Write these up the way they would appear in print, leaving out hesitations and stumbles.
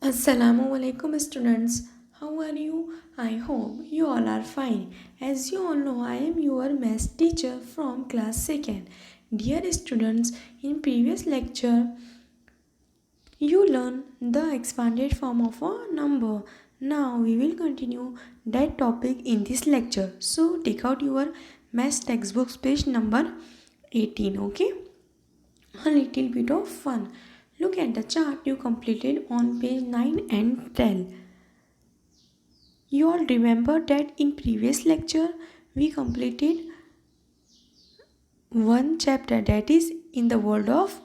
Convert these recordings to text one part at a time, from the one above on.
Assalamu alaikum students. How are you? I hope you all are fine. As you all know, I am your math teacher from class 2nd. Dear students, in previous lecture you learn the expanded form of a number. Now we will continue that topic in this lecture. So take out your math textbooks page number 18, okay? A little bit of fun. Look at the chart you completed on page 9 and 10. You all remember that in previous lecture we completed one chapter, that is in the world of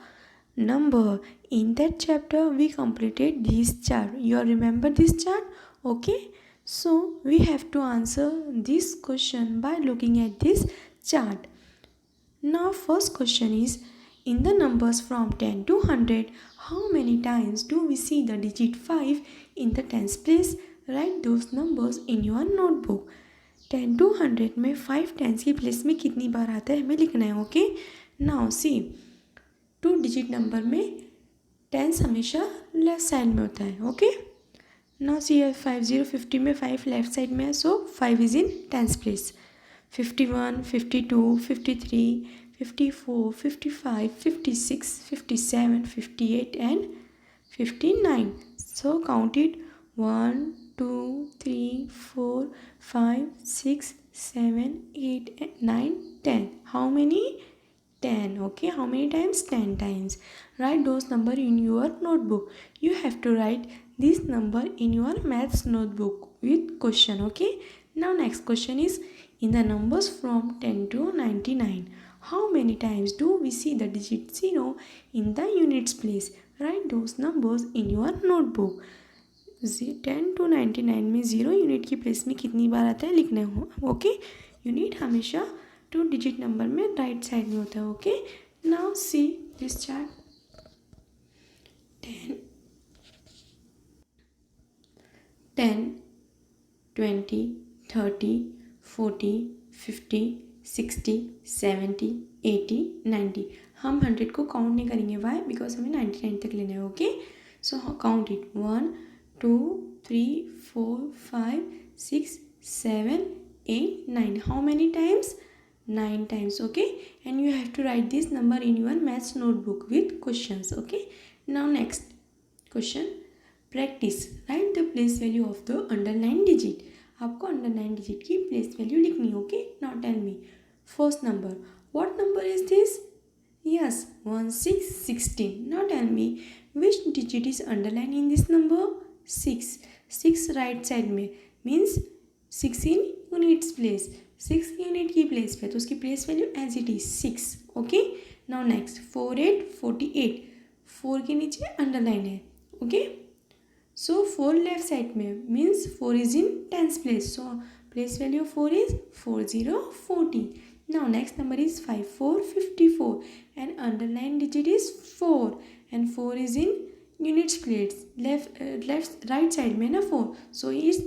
number. In that chapter we completed this chart. You all remember this chart? Okay. So we have to answer this question by looking at this chart. Now first question is, in the numbers from 10 to 100, how many times do we see the digit 5 in the tens place? Write those numbers in your notebook. 10 to 100 में 5 tense की place में कितनी बार आता है हमें लिखना है. Okay. Now see, 2 digit number में टेंस हमेशा लेफ्ट साइड में होता है. ओके. नाउ सी 50 में 5 लेफ्ट साइड में है, सो 5 is in tens place. 51, 52, 53, 54, 55, 56, 57, 58 and 59. So count it. 1, 2, 3, 4, 5, 6, 7, 8, 9, 10. How many? 10. Okay, how many times? 10 times. Write those number in your notebook. You have to write this number in your maths notebook with question. Okay. Now next question is, in the numbers from 10 to 99, how many times do we see the digit 0 in the units place? Write those numbers in your notebook. 10 to 99 में 0 unit की place में कितनी बार आता है लिखना है. Okay. Unit हमेशा 2 digit number में राइट साइड में होता है. Okay. Now see this chart. 10, 20, 30, 40, 50, 60, 70, 80, 90. हम 100 को काउंट नहीं करेंगे. वाई? बिकॉज हमें 99 तक लेना है. Okay. So count it. 1, 2, 3, 4, 5, 6, 7, 8, 9. How many times? 9 times. Okay. And you have to write this number in your maths notebook with questions. Okay. Now next question. Practice. Right the place value of the underline digit. आपको underline digit की place value लिखनी है. Okay. Now tell me first number. What number is this? Yes, 1, 6, 16. Now tell me which digit is underline in this number? 6. 6 right side में means 6 in units place. 6 unit की place पे तो उसकी place value as it is 6. Okay. Now next 4, 8, 48. 4 के नीचे underline है. Okay. So 4 left side में means 4 is in tens place. So place value of 4 is 4040. Now next number is 5454 and underline digit is 4 and 4 is in units place. Left right side में ना 4. So is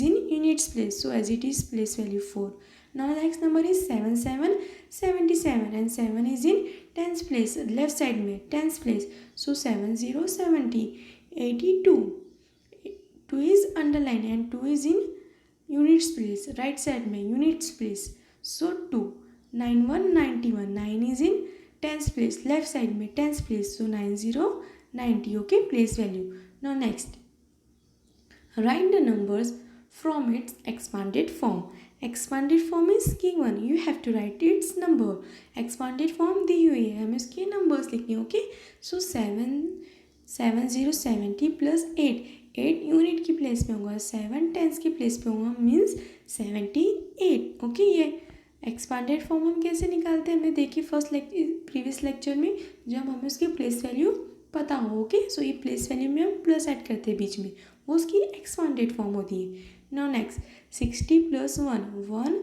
in units place. So as it is place value 4. Now next number is 7777 and 7 is in tens place. Left side में tens place. So 7070. 82. 2 is underline and 2 is in units place. Right side में units place. So 2. 9191. 9 is in tens place. Left side में tens place. So 9090. Okay, place value. Now next, write the numbers from its expanded form. Expanded form is given. You have to write its number. Expanded form दी हुई है, हमें उसके numbers लिखने. Okay. So 7070 plus 8 unit की place पे होगा. 7 tense की place पे होगा मीन्स 78. ओके. ये एक्सपांडेड फॉर्म हम कैसे निकालते हैं हमें देखिए प्रीवियस लेक्चर में जब हमें उसकी प्लेस वैल्यू पता हो. ओके. सो ये प्लेस वैल्यू में हम प्लस ऐड करते हैं बीच में, वो उसकी एक्सपांडेड फॉर्म होती है. Now next 60 plus 1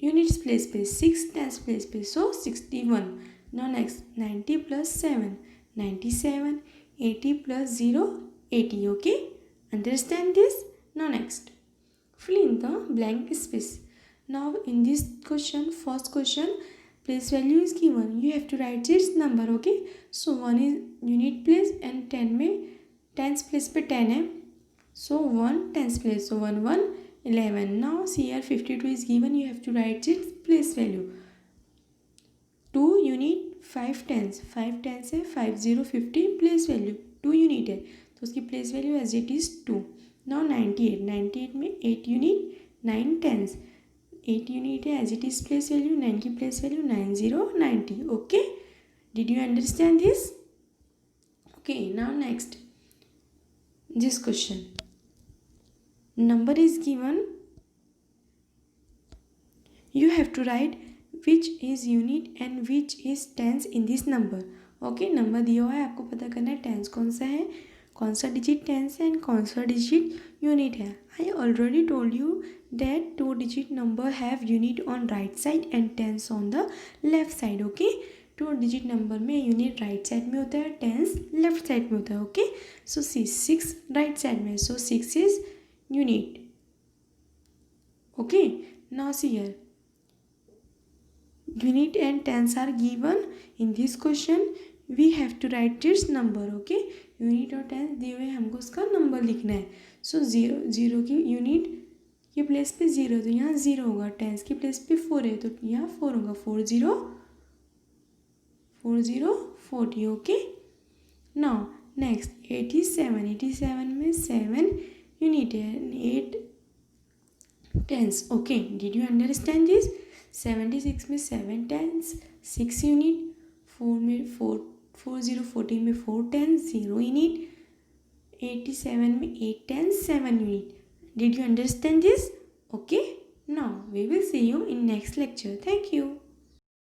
units place पे, 6 टेंस प्लेस पे, सो 61. Now next 90 plus 7 97. 80 plus 0, 80. Okay. Understand this? Now next, fill in the blank space. Now in this question, first question, place value is given. You have to write its number. Okay. So 1 is unit place and 10 में tens place place पे 10 है, so 1 tens place, so 1 1 11. Now see here 52 is given, you have to write its place value. 2 unit 5 tens, 5 tens है, 5 0 50 place value 2 unit है तो उसकी place value as it is 2. Now 98, 98 में 8 unit 9 tens, 8 unit है as it is place value, 9 की place value 90 90. Okay, did you understand this? Okay, now next this question. Number is given, you have to write which is unit and which is tens in this number. Okay, number दिया हुआ है, आपको पता करना है tense कौन सा है, कौन सा डिजिट टेंस है एंड कौन सा डिजिट यूनिट है. I already told you that 2 digit number have unit on right side and tens on the left side. Okay, 2 digit number में यूनिट राइट साइड में होता है, टेंस लेफ्ट साइड में होता है. ओके, सो 6 राइट साइड में, सो 6 is unit. Okay, now see here, unit and tens are given in this question, we have to write its number. Okay, unit और tens दिए हुए हमको उसका नंबर लिखना है. so 0 की यूनिट के प्लेस पे 0 तो यहाँ 0 होगा, टेंस की प्लेस पे 4 है तो यहाँ 4 होगा, 4 0 40. ओके, नाउ नेक्स्ट 87 में 7 यूनिट है, 8 tens. Okay, did you understand this? 76 में 7 टेंस, 6 यूनिट, 4 में 40 में 4 टेंस, 0 यूनिट, 87 में 8 tens, 7 unit. Did you understand this? Okay, now we will see you in next lecture. Thank you.